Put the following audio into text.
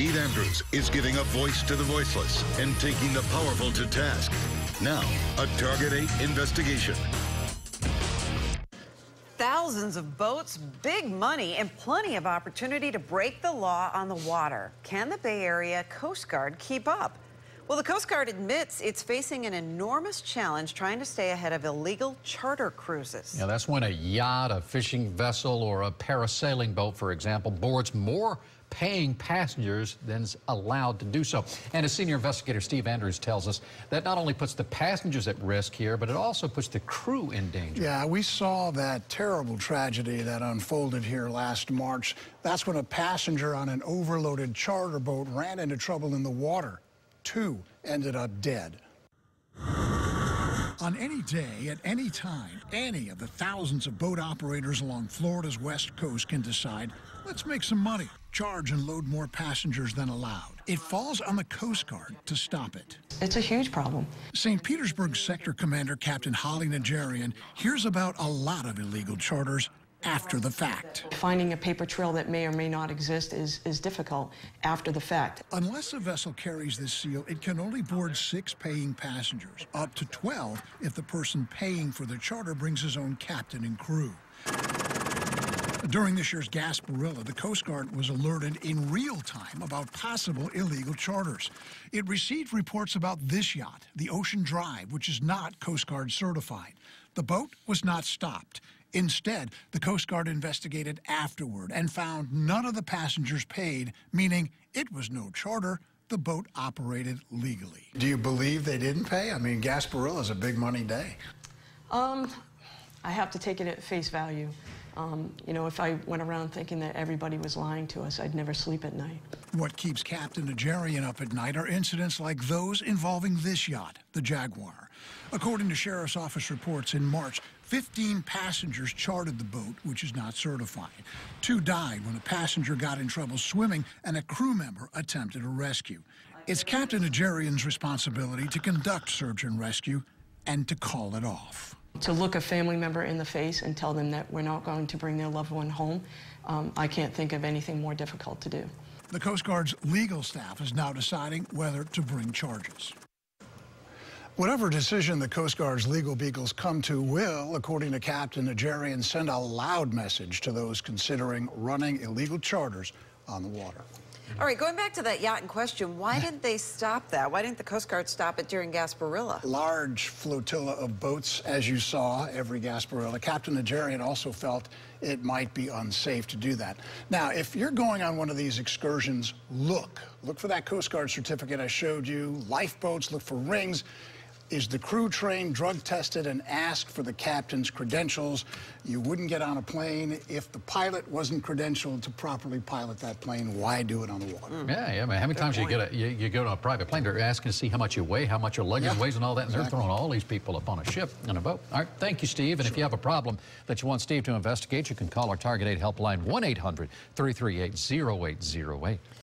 Steve Andrews is giving a voice to the voiceless and taking the powerful to task. Now, a Target 8 investigation. Thousands of boats, big money, and plenty of opportunity to break the law on the water. Can the Bay Area Coast Guard keep up? Well, the Coast Guard admits it's facing an enormous challenge trying to stay ahead of illegal charter cruises. Yeah, that's when a yacht, a fishing vessel, or a parasailing boat, for example, boards more paying passengers than is allowed to do so. And as senior investigator Steve Andrews tells us, that not only puts the passengers at risk here, but it also puts the crew in danger. Yeah, we saw that terrible tragedy that unfolded here last March. That's when a passenger on an overloaded charter boat ran into trouble in the water. 2 ended up dead. On any day, at any time, any of the thousands of boat operators along Florida's west coast can decide, let's make some money, charge and load more passengers than allowed. It falls on the Coast Guard to stop it. It's a huge problem. St. Petersburg Sector Commander Captain Holly Najarian hears about a lot of illegal charters after the fact. Finding a paper trail that may or may not exist is difficult after the fact. Unless a vessel carries this seal, it can only board 6 paying passengers, up to 12 if the person paying for the charter brings his own captain and crew. During this year's Gasparilla, the Coast Guard was alerted in real time about possible illegal charters. It received reports about this yacht, the Ocean Drive, which is not Coast Guard certified. The boat was not stopped. Instead, the Coast Guard investigated afterward and found none of the passengers paid, meaning it was no charter. The boat operated legally. Do you believe they didn't pay? I mean, Gasparilla is a big money day. I have to take it at face value. You know, if I went around thinking that everybody was lying to us, I'd never sleep at night. What keeps Captain Najarian up at night are incidents like those involving this yacht, the Jaguar. According to Sheriff's Office reports, in March, 15 passengers chartered the boat, which is not certified. 2 died when a passenger got in trouble swimming and a crew member attempted a rescue. It's Captain Najarian's responsibility to conduct search and rescue and to call it off. To look a family member in the face and tell them that we're not going to bring their loved one home, I can't think of anything more difficult to do. The Coast Guard's legal staff is now deciding whether to bring charges. Whatever decision the Coast Guard's legal beagles come to will, according to Captain Najarian, send a loud message to those considering running illegal charters on the water. All right, going back to that yacht in question, why didn't they stop that? Why didn't the Coast Guard stop it during Gasparilla? Large flotilla of boats, as you saw, every Gasparilla. Captain Najarian also felt it might be unsafe to do that. Now, if you're going on one of these excursions, look for that Coast Guard certificate I showed you, lifeboats, look for rings. Is the crew trained, drug tested, and ask for the captain's credentials? You wouldn't get on a plane if the pilot wasn't credentialed to properly pilot that plane. Why do it on the water? Yeah. I mean, how many times you go to a private plane, they're asking to see how much you weigh, how much your luggage weighs, and all that, and they're throwing all these people up on a ship and a boat. All right, thank you, Steve. And if you have a problem that you want Steve to investigate, you can call our Target 8 helpline, 1-800-338-0808.